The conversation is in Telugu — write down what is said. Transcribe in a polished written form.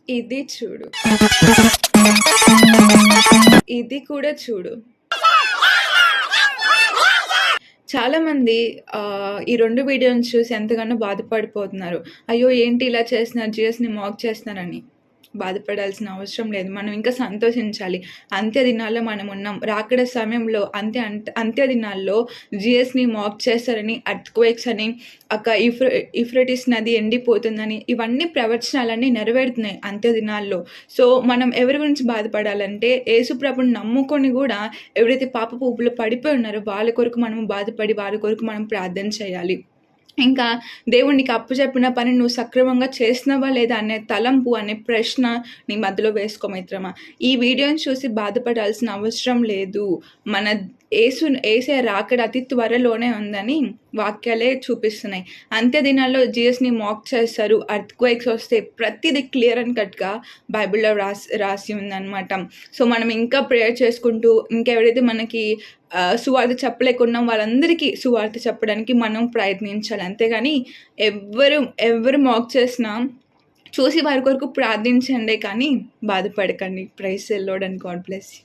ఇది చూడు. ఇది కూడా చూడు. చాలామంది ఈ 2 వీడియోలను చూసి ఎంతగానో బాధపడిపోతున్నారు. అయ్యో! ఏంటి ఇలా చేస్తున్నారు, జీఎస్‌ని మాక్ చేస్తున్నారని. బాధపడాల్సిన అవసరం లేదు. మనం ఇంకా సంతోషించాలి. అంత్య దినాల్లో మనమున్నాం. రాకడ సమయంలో అంత్య దినాల్లో జీఎస్‌ని మాక్ చేస్తారని, ఎర్త్‌క్వేక్స్ అని, యూఫ్రటీస్ నది ఎండిపోతుందని, ఇవన్నీ ప్రవచనాలన్నీ నెరవేరుతున్నాయి అంత్య దినాల్లో. సో, మనం ఎవరి గురించి బాధపడాలంటే, యేసు ప్రభుని నమ్ముకొని గూడా ఎవరైతే పాపపు ఊబిలో పడిపోయి ఉన్నారో వాళ్ళ కొరకు మనము బాధపడి, వారి కొరకు మనం ప్రార్థన చేయాలి. ఇంకా దేవుడు నీకు అప్పచెప్పిన పని నువ్వు సక్రమంగా చేసినావా లేదా అనే తలంపు, అనే ప్రశ్న నీ మధ్యలో వేసుకో మిత్రమా. ఈ వీడియోని చూసి బాధపడాల్సిన అవసరం లేదు. మన యేసయ్య రాకడ అతి త్వరలోనే ఉందని వాక్యాలే చూపిస్తున్నాయి. అంత్య దినాల్లో జీఎస్‌ని మాక్ చేస్తారు. ఎర్త్‌క్వేక్స్ వస్తే ప్రతిదీ క్లియర్ అండ్ కట్‌గా బైబిల్‌లో రాసి ఉందనమాట. సో, మనం ఇంకా ప్రేయర్ చేసుకుంటూ, ఇంకెవరైతే మనకి సువార్త చెప్పలేకున్నా వాళ్ళందరికీ సువార్త చెప్పడానికి మనం ప్రయత్నించాలి. అంతేగాని ఎవరు మాక్ చేసినా చూసి వారి కొరకు ప్రార్థించండే కానీ బాధపడకండి. Praise the Lord and God bless you.